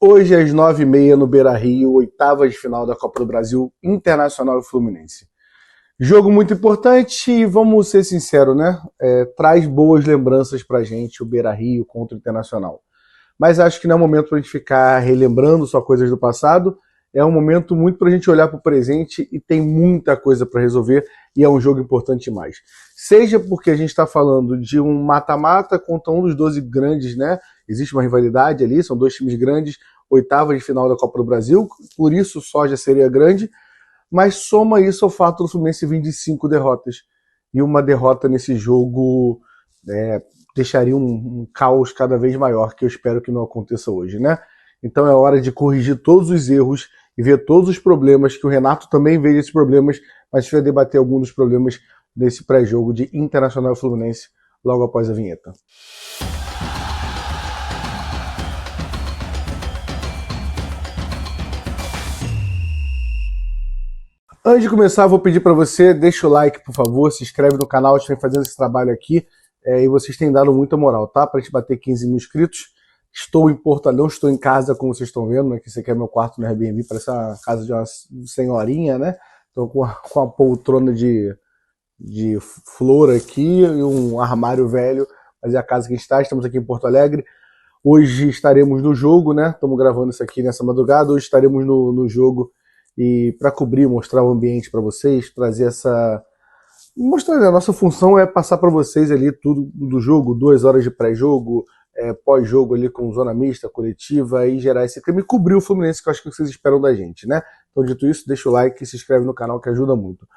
Hoje às 9h30 no Beira-Rio, oitavas de final da Copa do Brasil, Internacional e Fluminense. Jogo muito importante e vamos ser sinceros, né? Traz boas lembranças pra gente o Beira-Rio contra o Internacional. Mas acho que não é um momento pra gente ficar relembrando só coisas do passado, é um momento muito pra gente olhar pro presente e tem muita coisa pra resolver e é um jogo importante demais. Seja porque a gente está falando de um mata-mata contra um dos 12 grandes, né? Existe uma rivalidade ali, são dois times grandes, oitava de final da Copa do Brasil, por isso só já seria grande, mas soma isso ao fato do Fluminense vir de 5 derrotas. E uma derrota nesse jogo deixaria um caos cada vez maior, que eu espero que não aconteça hoje, né? Então é hora de corrigir todos os erros e ver todos os problemas, que o Renato também veja esses problemas, mas a gente vai debater alguns dos problemas desse pré-jogo de Internacional e Fluminense logo após a vinheta. Antes de começar, eu vou pedir para você, deixa o like, por favor, se inscreve no canal, a gente vem fazendo esse trabalho aqui e vocês têm dado muita moral, tá? Para a gente bater 15 mil inscritos. Estou em Porto, não estou em casa, como vocês estão vendo, né? Que esse aqui é meu quarto no Airbnb, parece uma casa de uma senhorinha, né? Estou com a poltrona de flor aqui e um armário velho, mas é a casa que a gente está, estamos aqui em Porto Alegre. Hoje estaremos no jogo, né? Estamos gravando isso aqui nessa madrugada, hoje estaremos no jogo. E para cobrir, mostrar o ambiente para vocês, trazer mostrar, a nossa função é passar para vocês ali tudo do jogo, 2 horas de pré-jogo, pós-jogo ali com zona mista, coletiva, e gerar esse clima e cobrir o Fluminense, que eu acho que vocês esperam da gente, né? Então, dito isso, deixa o like e se inscreve no canal, que ajuda muito.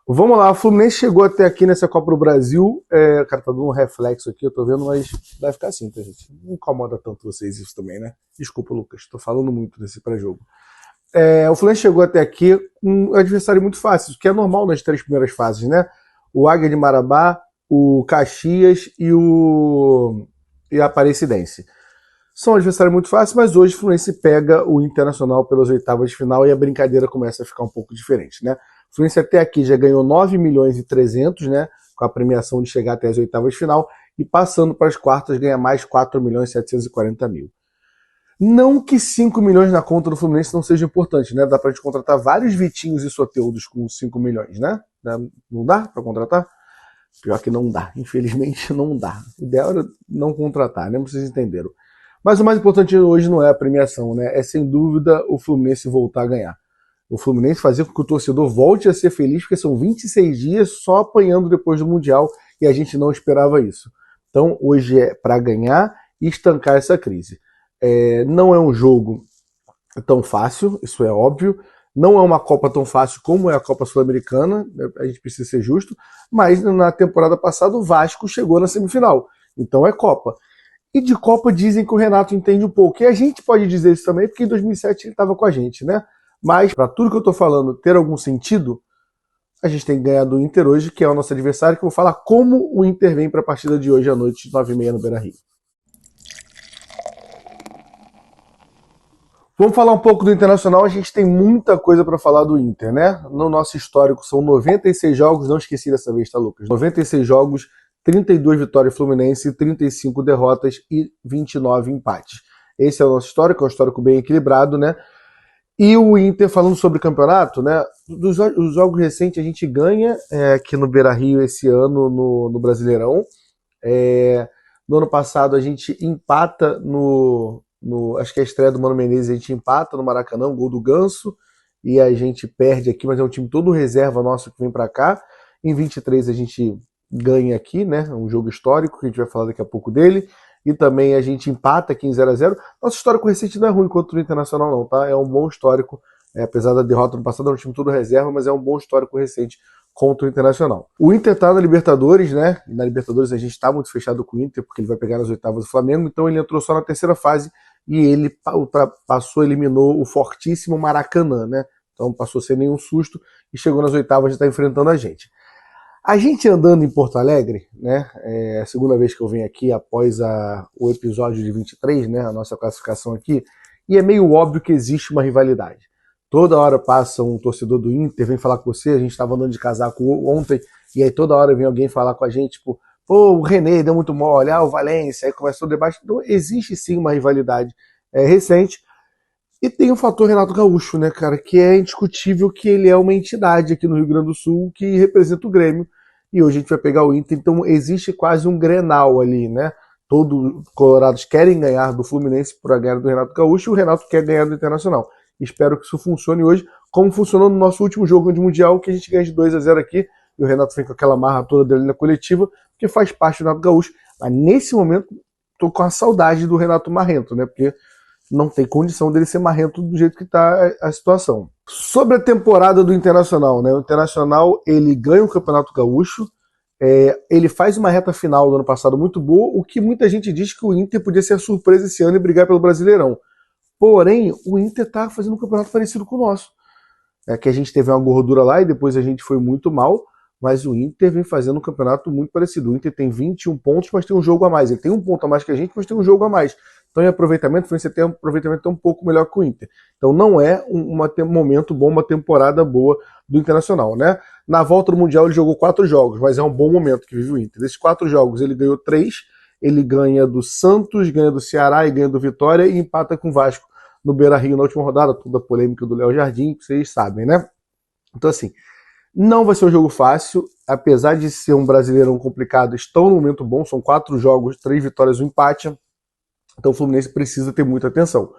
Vamos lá, o Fluminense chegou até aqui nessa Copa do Brasil, cara, tá dando um reflexo aqui, eu tô vendo, mas vai ficar assim, tá, gente? Não incomoda tanto vocês isso também, né? Desculpa, Lucas, tô falando muito desse pré-jogo. O Fluminense chegou até aqui com um adversário muito fácil, que é normal nas 3 primeiras fases, né? O Águia de Marabá, o Caxias e a Aparecidense. São adversários muito fáceis, mas hoje o Fluminense pega o Internacional pelas oitavas de final e a brincadeira começa a ficar um pouco diferente, né? O Fluminense até aqui já ganhou 9 milhões e 300, né? Com a premiação de chegar até as oitavas de final, e passando para as quartas ganha mais 4 milhões e 740 mil. Não que 5 milhões na conta do Fluminense não seja importante, né? Dá pra gente contratar vários Vitinhos e Soteudos com 5 milhões, né? Não dá pra contratar? Pior que não dá, infelizmente não dá. O ideal era não contratar, né? Vocês entenderam. Mas o mais importante hoje não é a premiação, né? É sem dúvida o Fluminense voltar a ganhar. O Fluminense fazer com que o torcedor volte a ser feliz, porque são 26 dias só apanhando depois do Mundial e a gente não esperava isso. Então hoje é para ganhar e estancar essa crise. Não é um jogo tão fácil, isso é óbvio. Não é uma Copa tão fácil como é a Copa Sul-Americana, a gente precisa ser justo, mas na temporada passada o Vasco chegou na semifinal, então é Copa. E de Copa dizem que o Renato entende um pouco, e a gente pode dizer isso também, porque em 2007 ele estava com a gente, né? Mas para tudo que eu estou falando ter algum sentido, a gente tem que ganhar do Inter hoje, que é o nosso adversário, que eu vou falar como o Inter vem para a partida de hoje à noite, 9h30 no Beira-Rio. Vamos falar um pouco do Internacional, a gente tem muita coisa para falar do Inter, né? No nosso histórico são 96 jogos, não esqueci dessa vez, tá, Lucas? 96 jogos, 32 vitórias Fluminense, 35 derrotas e 29 empates. Esse é o nosso histórico, é um histórico bem equilibrado, né? E o Inter, falando sobre o campeonato, né? Dos jogos recentes a gente ganha aqui no Beira-Rio esse ano no Brasileirão. No ano passado a gente empata acho que é a estreia do Mano Menezes, a gente empata no Maracanã, um gol do Ganso, e a gente perde aqui, mas é um time todo reserva nosso que vem pra cá. Em 23 a gente ganha aqui, né, um jogo histórico, que a gente vai falar daqui a pouco dele, e também a gente empata aqui em 0x0. Nosso histórico recente não é ruim contra o Internacional não, tá? É um bom histórico, apesar da derrota no passado, é um time todo reserva, mas é um bom histórico recente contra o Internacional. O Inter tá na Libertadores, né? Na Libertadores a gente tá muito fechado com o Inter, porque ele vai pegar nas oitavas do Flamengo, então ele entrou só na terceira fase e ele eliminou o fortíssimo Maracanã, né? Então passou sem nenhum susto e chegou nas oitavas e está enfrentando a gente. A gente andando em Porto Alegre, né? É a segunda vez que eu venho aqui após o episódio de 23, né? A nossa classificação aqui, e é meio óbvio que existe uma rivalidade. Toda hora passa um torcedor do Inter, vem falar com você, a gente estava andando de casaco ontem, e aí toda hora vem alguém falar com a gente, tipo, pô, o René deu muito mole, o Valência, aí começou o debate. Então existe sim uma rivalidade recente, E tem o fator Renato Gaúcho, né, cara, que é indiscutível que ele é uma entidade aqui no Rio Grande do Sul que representa o Grêmio. E hoje a gente vai pegar o Inter, então existe quase um Grenal ali, né? Todos os colorados querem ganhar do Fluminense para ganhar do Renato Gaúcho e o Renato quer ganhar do Internacional. Espero que isso funcione hoje, como funcionou no nosso último jogo de Mundial, que a gente ganha de 2-0 aqui, e o Renato vem com aquela marra toda dele na coletiva, que faz parte do Renato Gaúcho. Mas nesse momento, tô com a saudade do Renato Marrento, né? Porque não tem condição dele ser marrento do jeito que está a situação. Sobre a temporada do Internacional, né? O Internacional, ele ganha o Campeonato Gaúcho, ele faz uma reta final do ano passado muito boa, o que muita gente diz que o Inter podia ser a surpresa esse ano e brigar pelo Brasileirão. Porém, o Inter está fazendo um campeonato parecido com o nosso. Que a gente teve uma gordura lá e depois a gente foi muito mal, mas o Inter vem fazendo um campeonato muito parecido. O Inter tem 21 pontos, mas tem um jogo a mais. Ele tem um ponto a mais que a gente, mas tem um jogo a mais. Então, em aproveitamento, o Fluminense tem um aproveitamento um pouco melhor que o Inter. Então, não é um momento bom, uma temporada boa do Internacional, né? Na volta do Mundial, ele jogou 4 jogos, mas é um bom momento que vive o Inter. Desses 4 jogos, ele ganhou 3, ele ganha do Santos, ganha do Ceará e ganha do Vitória e empata com o Vasco no Beira-Rio na última rodada, toda a polêmica do Léo Jardim, que vocês sabem, né? Então, assim, não vai ser um jogo fácil, apesar de ser um Brasileirão complicado, estão num momento bom, são 4 jogos, 3 vitórias, 1 empate. Então o Fluminense precisa ter muita atenção.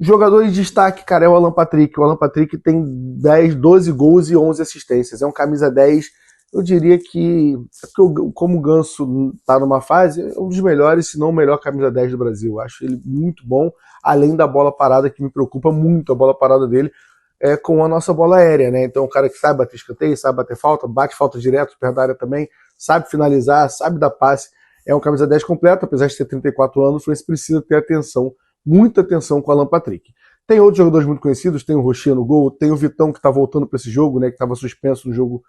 Jogador de destaque, cara, é o Alan Patrick. O Alan Patrick tem 10, 12 gols e 11 assistências. É um camisa 10. Eu diria que, como o Ganso tá numa fase, é um dos melhores, se não o melhor camisa 10 do Brasil. Eu acho ele muito bom, além da bola parada, que me preocupa muito, a bola parada dele, com a nossa bola aérea, né? Então, o cara que sabe bater escanteio, sabe bater falta, bate falta direto, perto da área também, sabe finalizar, sabe dar passe. É um camisa 10 completo, apesar de ter 34 anos, o Fluminense precisa ter atenção, muita atenção com o Alan Patrick. Tem outros jogadores muito conhecidos, tem o Rocher no gol, tem o Vitão que está voltando para esse jogo, né, que estava suspenso no jogo,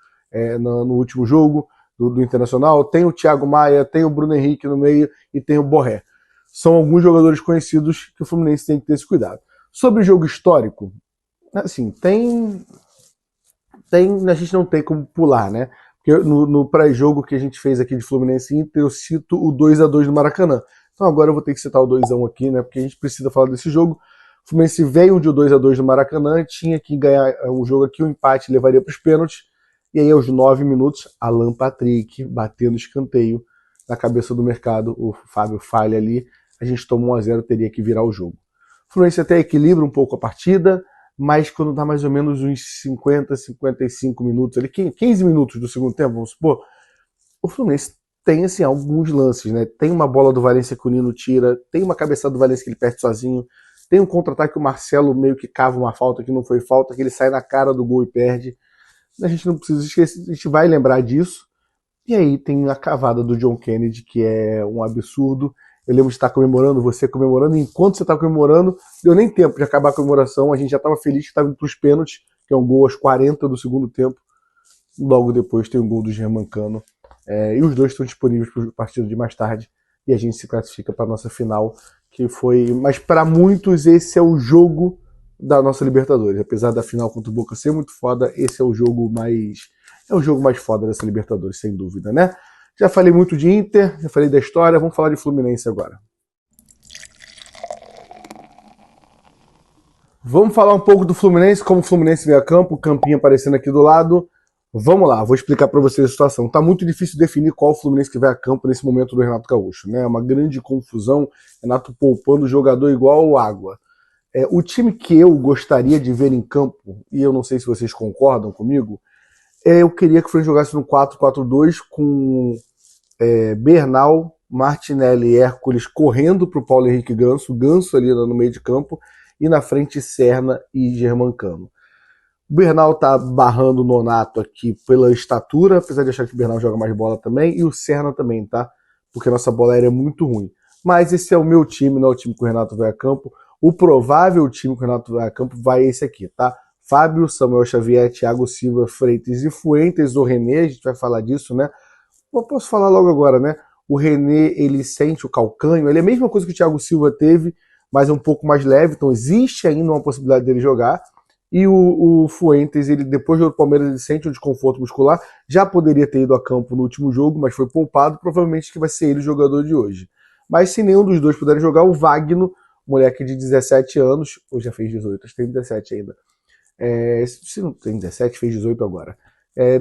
no último jogo do Internacional, tem o Thiago Maia, tem o Bruno Henrique no meio e tem o Borré. São alguns jogadores conhecidos que o Fluminense tem que ter esse cuidado. Sobre o jogo histórico, assim, a gente não tem como pular, né? Porque no pré-jogo que a gente fez aqui de Fluminense e Inter, eu cito o 2-2 do Maracanã. Então agora eu vou ter que citar o 2-1 aqui, né? Porque a gente precisa falar desse jogo. O Fluminense veio de 2-2 do Maracanã, tinha que ganhar um jogo aqui, um empate levaria para os pênaltis. E aí, aos 9 minutos, Alan Patrick batendo escanteio na cabeça do mercado. O Fábio falha ali, a gente toma 1-0, teria que virar o jogo. O Fluminense até equilibra um pouco a partida, mas quando dá mais ou menos uns 50, 55 minutos, ali, 15 minutos do segundo tempo, vamos supor, o Fluminense tem assim, alguns lances, né? Tem uma bola do Valência que o Nino tira, tem uma cabeçada do Valência que ele perde sozinho, tem um contra-ataque que o Marcelo meio que cava uma falta que não foi falta, que ele sai na cara do gol e perde. A gente não precisa esquecer, a gente vai lembrar disso. E aí tem a cavada do John Kennedy, que é um absurdo. Eu lembro de estar comemorando, você comemorando, e enquanto você estava comemorando, deu nem tempo de acabar a comemoração, a gente já estava feliz que estava indo para os pênaltis, que é um gol aos 40 do segundo tempo. Logo depois tem um gol do Germancano. E os dois estão disponíveis para o partido de mais tarde. E a gente se classifica para a nossa final, que foi... Mas para muitos esse é o jogo da nossa Libertadores. Apesar da final contra o Boca ser muito foda, esse é o jogo mais... É o jogo mais foda dessa Libertadores, sem dúvida, né? Já falei muito de Inter, já falei da história, vamos falar de Fluminense agora. Vamos falar um pouco do Fluminense, como o Fluminense veio a campo, o campinho aparecendo aqui do lado. Vamos lá, vou explicar para vocês a situação. Tá muito difícil definir qual o Fluminense que vai a campo nesse momento do Renato Gaúcho, né? É uma grande confusão, Renato poupando o jogador igual água. O time que eu gostaria de ver em campo, e eu não sei se vocês concordam comigo, eu queria que o Fluminense jogasse no 4-4-2 com Bernal, Martinelli e Hércules correndo para o Paulo Henrique Ganso, Ganso ali no meio de campo, e na frente Serna e Germancano. O Bernal tá barrando o Nonato aqui pela estatura, apesar de achar que o Bernal joga mais bola também, e o Serna também, tá? Porque a nossa bola aérea é muito ruim. Mas esse é o meu time, não é o time que o Renato vai a campo. O provável time que o Renato vai a campo vai esse aqui, tá? Fábio, Samuel Xavier, Thiago Silva, Freitas e Fuentes, o René, a gente vai falar disso, né? Eu posso falar logo agora, né? O René, ele sente o calcanho, ele é a mesma coisa que o Thiago Silva teve, mas é um pouco mais leve, então existe ainda uma possibilidade dele jogar. E o Fuentes, ele depois do Palmeiras, ele sente um desconforto muscular, já poderia ter ido a campo no último jogo, mas foi poupado, provavelmente que vai ser ele o jogador de hoje. Mas se nenhum dos dois puderem jogar, o moleque de 17 anos, ou já fez 18, acho que tem 17 ainda. Se não tem 17, fez 18 agora.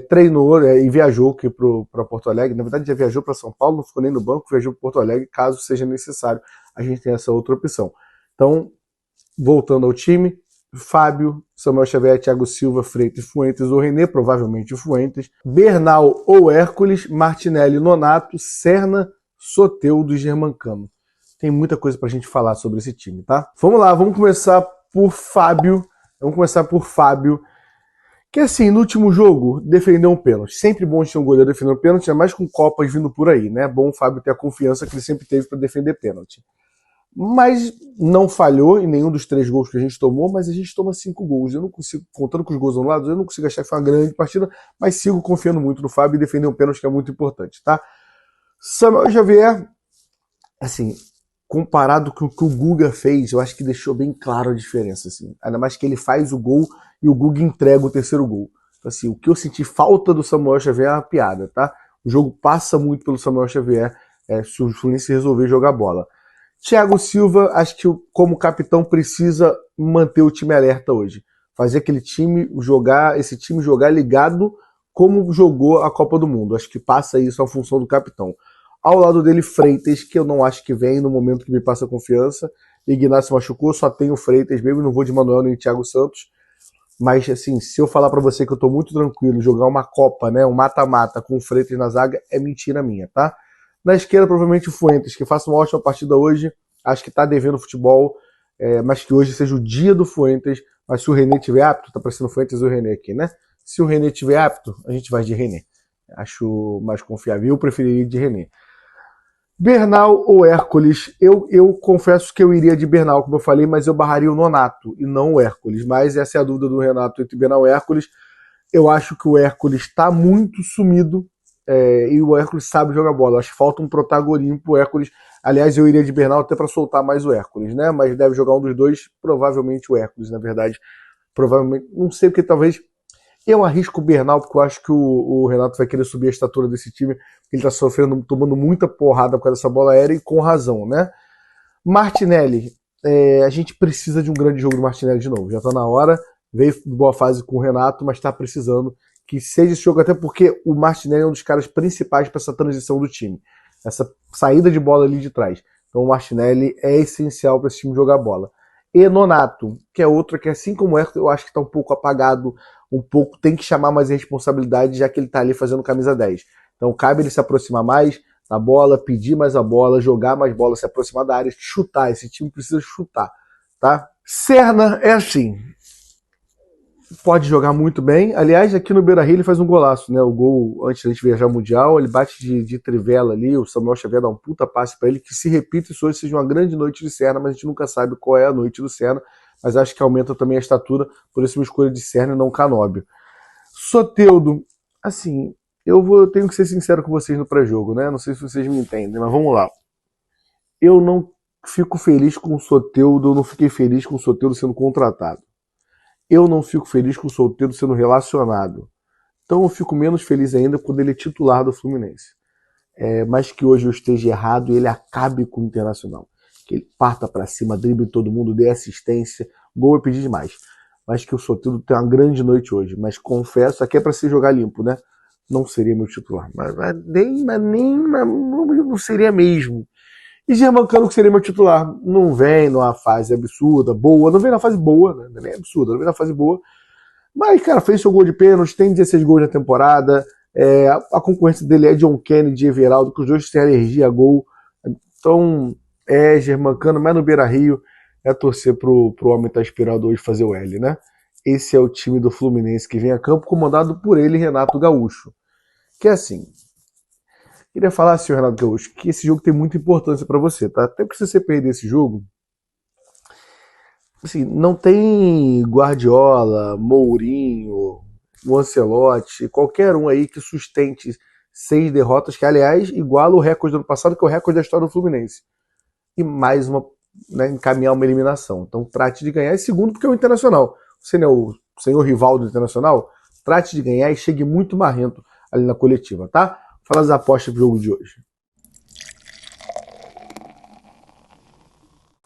Treinou e viajou aqui para Porto Alegre. Na verdade, já viajou para São Paulo, não ficou nem no banco, viajou para Porto Alegre, caso seja necessário. A gente tem essa outra opção. Então, voltando ao time, Fábio, Samuel Xavier, Thiago Silva, Freitas, Fuentes ou René, provavelmente Fuentes, Bernal ou Hércules, Martinelli, Nonato, Serna, Soteldo e Germancano. Tem muita coisa pra gente falar sobre esse time, tá? Vamos lá, vamos começar por Fábio. Que assim, no último jogo, defendeu um pênalti. Sempre bom ter um goleiro defendendo pênalti, ainda mais com Copas vindo por aí, né? Bom o Fábio ter a confiança que ele sempre teve para defender pênalti. Mas não falhou em nenhum dos 3 gols que a gente tomou, mas a gente toma 5 gols. Eu não consigo, contando com os gols anulados, eu não consigo achar que foi uma grande partida, mas sigo confiando muito no Fábio e defender um pênalti que é muito importante, tá? Samuel Xavier, assim, comparado com o que o Guga fez, eu acho que deixou bem claro a diferença, assim. Ainda mais que ele faz o gol e o Guga entrega o terceiro gol. Então, assim, o que eu senti falta do Samuel Xavier é uma piada, tá? O jogo passa muito pelo Samuel Xavier se o Fluminense resolver jogar bola. Thiago Silva, acho que como capitão precisa manter o time alerta hoje. Fazer aquele time jogar, esse time jogar ligado como jogou a Copa do Mundo. Acho que passa isso a função do capitão. Ao lado dele, Freitas, que eu não acho que vem no momento que me passa confiança. Ignacio machucou, só tenho Freitas mesmo, não vou de Manuel nem Thiago Santos. Mas, assim, se eu falar pra você que eu tô muito tranquilo, jogar uma Copa, né, um mata-mata com o Freitas na zaga, é mentira minha, tá? Na esquerda, provavelmente o Fuentes, que faça uma ótima partida hoje. Acho que tá devendo futebol, mas que hoje seja o dia do Fuentes. Mas se o René tiver apto, tá parecendo o Fuentes e o René aqui, né? Se o René tiver apto, a gente vai de René. Acho mais confiável. Eu preferiria de René. Bernal ou Hércules? Eu confesso que eu iria de Bernal, como eu falei, mas eu barraria o Nonato e não o Hércules. Mas essa é a dúvida do Renato entre Bernal e Hércules. Eu acho que o Hércules está muito sumido e o Hércules sabe jogar bola. Eu acho que falta um protagonismo pro Hércules. Aliás, eu iria de Bernal até para soltar mais o Hércules, né? Mas deve jogar um dos dois, provavelmente o Hércules, na verdade. Provavelmente, não sei porque talvez. Eu arrisco o Bernal, porque eu acho que o Renato vai querer subir a estatura desse time. Ele tá sofrendo, tomando muita porrada por causa dessa bola aérea e com razão, né? Martinelli, a gente precisa de um grande jogo do Martinelli de novo. Já tá na hora, veio boa fase com o Renato, mas tá precisando que seja esse jogo, até porque o Martinelli é um dos caras principais para essa transição do time. Essa saída de bola ali de trás. Então o Martinelli é essencial para esse time jogar bola. E Nonato, que é outro que, assim como é, eu acho que tá um pouco apagado, um pouco, tem que chamar mais responsabilidade, já que ele tá ali fazendo camisa 10. Então cabe ele se aproximar mais da bola, pedir mais a bola, jogar mais bola, se aproximar da área, chutar. Esse time precisa chutar, tá? Serna é assim, pode jogar muito bem. Aliás, aqui no Beira-Rio ele faz um golaço, né? O gol antes da gente viajar ao Mundial, ele bate de trivela ali, o Samuel Xavier dá um puta passe para ele, que se repita isso hoje seja uma grande noite de Serna, mas a gente nunca sabe qual é a noite do Serna, mas acho que aumenta também a estatura, por isso uma escolha de Serna e não Canóbio. Soteldo, assim, eu tenho que ser sincero com vocês no pré-jogo, né? Não sei se vocês me entendem, mas vamos lá. Eu não fico feliz com o Soteldo, eu não fiquei feliz com o Soteldo sendo contratado. Eu não fico feliz com o Soteldo sendo relacionado. Então eu fico menos feliz ainda quando ele é titular do Fluminense. Mas que hoje eu esteja errado e ele acabe com o Internacional. Que ele parta para cima, drible todo mundo, dê assistência, gol eu pedi demais. Mas que o Soteldo tem uma grande noite hoje. Mas confesso, aqui é para se jogar limpo, né? Não seria meu titular. Mas não seria mesmo. E Germancano, que seria meu titular, não vem numa fase absurda, boa, não vem na fase boa, né? Não é absurda, não vem na fase boa. Mas, cara, fez seu gol de pênalti, tem 16 gols na temporada, a concorrência dele é John Kennedy e Everaldo, que os dois têm alergia a gol. Então, Germancano, mas no Beira-Rio é torcer pro homem estar inspirado hoje fazer o L, né? Esse é o time do Fluminense que vem a campo, comandado por ele, Renato Gaúcho. Que é assim, queria falar, senhor Renato Gaúcho, que esse jogo tem muita importância para você, tá? Até porque se você perder esse jogo, assim, não tem Guardiola, Mourinho, o Ancelotti, qualquer um aí que sustente 6 derrotas, que aliás iguala o recorde do ano passado, que é o recorde da história do Fluminense. E mais uma, né, encaminhar uma eliminação. Então trate de ganhar. E segundo, porque é o Internacional. Você não é o senhor rival do Internacional? Trate de ganhar e chegue muito marrento ali na coletiva, tá? Fala as apostas pro jogo de hoje.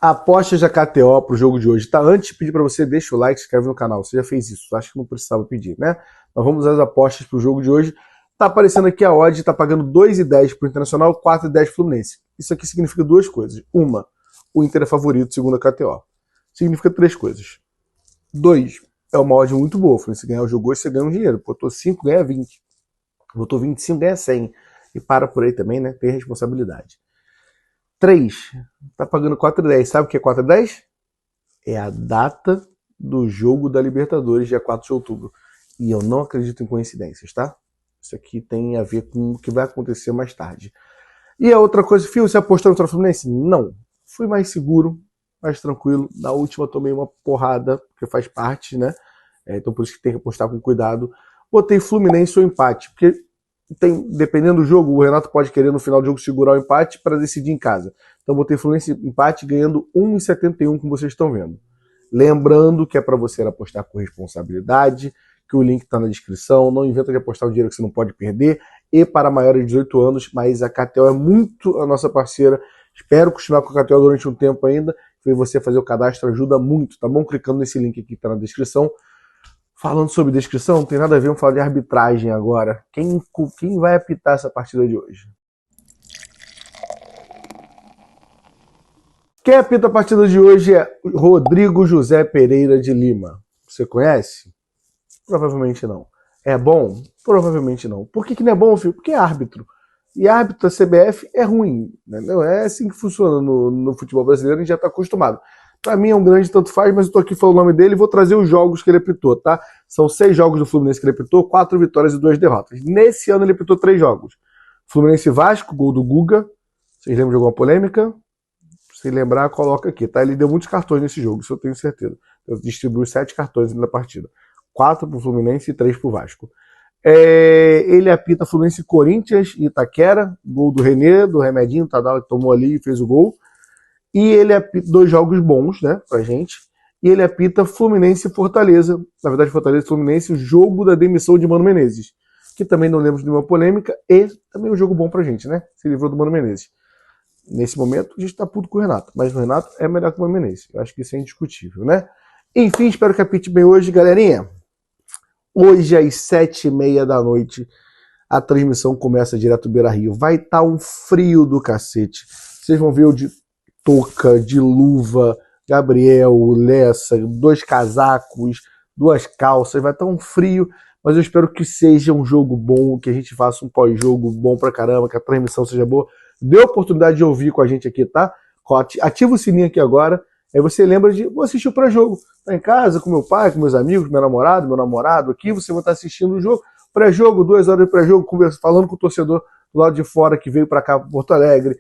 Apostas da KTO pro jogo de hoje, tá? Antes de pedir para você, deixa o like, se inscreve no canal. Você já fez isso, acho que não precisava pedir, né? Mas vamos às apostas pro jogo de hoje. Tá aparecendo aqui a odd, tá pagando 2,10 pro Internacional, 4,10 pro Fluminense. Isso aqui significa duas coisas. Uma, o Inter é favorito, segundo a KTO. Significa três coisas. 2, é uma odd muito boa. Se ganhar o jogo hoje, você ganha um dinheiro. Botou 5, ganha 20. Botou 25, ganha 100. E para por aí também, né? Tem responsabilidade. 3, tá pagando 4,10. Sabe o que é 4,10? É a data do jogo da Libertadores, dia 4 de outubro. E eu não acredito em coincidências, tá? Isso aqui tem a ver com o que vai acontecer mais tarde. E a outra coisa, Fio, você apostou no Fluminense? Não. Fui mais seguro, mais tranquilo. Na última tomei uma porrada, porque faz parte, né? Então por isso que tem que apostar com cuidado. Botei Fluminense ou empate, porque dependendo do jogo, o Renato pode querer no final do jogo segurar o empate para decidir em casa. Então botei Fluminense empate ganhando 1,71, como vocês estão vendo. Lembrando que é para você apostar com responsabilidade, que o link está na descrição. Não inventa de apostar um dinheiro que você não pode perder. E para maiores de 18 anos, mas a KTO é muito a nossa parceira. Espero continuar com a KTO durante um tempo ainda. E você fazer o cadastro ajuda muito, tá bom? Clicando nesse link aqui que está na descrição. Falando sobre descrição, não tem nada a ver, vamos falar de arbitragem agora. Quem vai apitar essa partida de hoje? Quem apita a partida de hoje é Rodrigo José Pereira de Lima. Você conhece? Provavelmente não. É bom? Provavelmente não. Por que não é bom, filho? Porque é árbitro. E árbitro da CBF é ruim. Né? Não é assim que funciona no futebol brasileiro, a gente já está acostumado. Para mim é um grande tanto faz, mas eu tô aqui falando o nome dele e vou trazer os jogos que ele apitou, tá? São 6 jogos do Fluminense que ele apitou, 4 vitórias e 2 derrotas. Nesse ano ele apitou 3 jogos. Fluminense e Vasco, gol do Guga. Vocês lembram de alguma polêmica? Se lembrar, coloca aqui, tá? Ele deu muitos cartões nesse jogo, isso eu tenho certeza. Eu distribuí 7 cartões na partida. 4 pro Fluminense e 3 pro Vasco. Ele apita Fluminense, Corinthians e Itaquera. Gol do René, do Remedinho, o Tadal que tomou ali e fez o gol. E ele apita 2 jogos bons, né, pra gente. E ele apita Fluminense e Fortaleza. Na verdade, Fortaleza e Fluminense, o jogo da demissão de Mano Menezes. Que também não lemos de nenhuma polêmica. E também um jogo bom pra gente, né? Se livrou do Mano Menezes. Nesse momento, a gente tá puto com o Renato. Mas o Renato é melhor que o Mano Menezes. Eu acho que isso é indiscutível, né? Enfim, espero que apite bem hoje, galerinha. Hoje, às 7h30 da noite, a transmissão começa direto do Beira-Rio. Vai estar um frio do cacete. Vocês vão ver o de touca, de luva, Gabriel, Lessa, 2 casacos, 2 calças, vai estar um frio, mas eu espero que seja um jogo bom, que a gente faça um pós-jogo bom pra caramba, que a transmissão seja boa. Dê a oportunidade de ouvir com a gente aqui, tá? Ativa o sininho aqui agora, aí você lembra de, vou assistir o pré-jogo. Tá em casa, com meu pai, com meus amigos, meu namorado aqui, você vai estar assistindo o jogo. Pré-jogo, 2 horas de pré-jogo, falando com o torcedor do lado de fora que veio para cá, para Porto Alegre,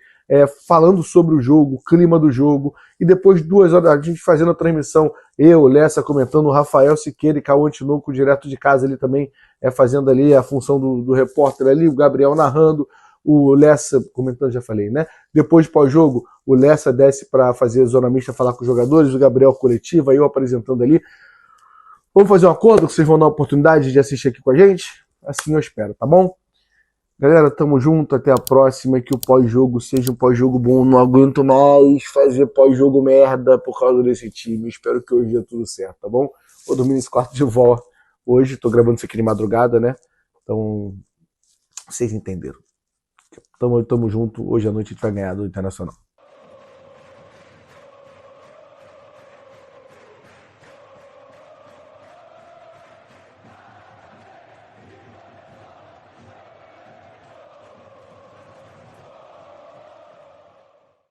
falando sobre o jogo, o clima do jogo, e depois 2 horas a gente fazendo a transmissão, eu, Lessa comentando, o Rafael Siqueira e Cauã Tinoco direto de casa ali também, fazendo ali a função do repórter ali, o Gabriel narrando, o Lessa comentando, já falei, né? Depois, pós-jogo, o Lessa desce para fazer zona mista, falar com os jogadores, o Gabriel coletiva, eu apresentando ali. Vamos fazer um acordo que vocês vão dar a oportunidade de assistir aqui com a gente? Assim eu espero, tá bom? Galera, tamo junto, até a próxima, que o pós-jogo seja um pós-jogo bom, não aguento mais fazer pós-jogo merda por causa desse time, espero que hoje dê tudo certo, tá bom? Vou dormir nesse quarto de vó hoje, tô gravando isso aqui de madrugada, né? Então, vocês entenderam. Tamo junto, hoje à noite a gente vai ganhar do Internacional.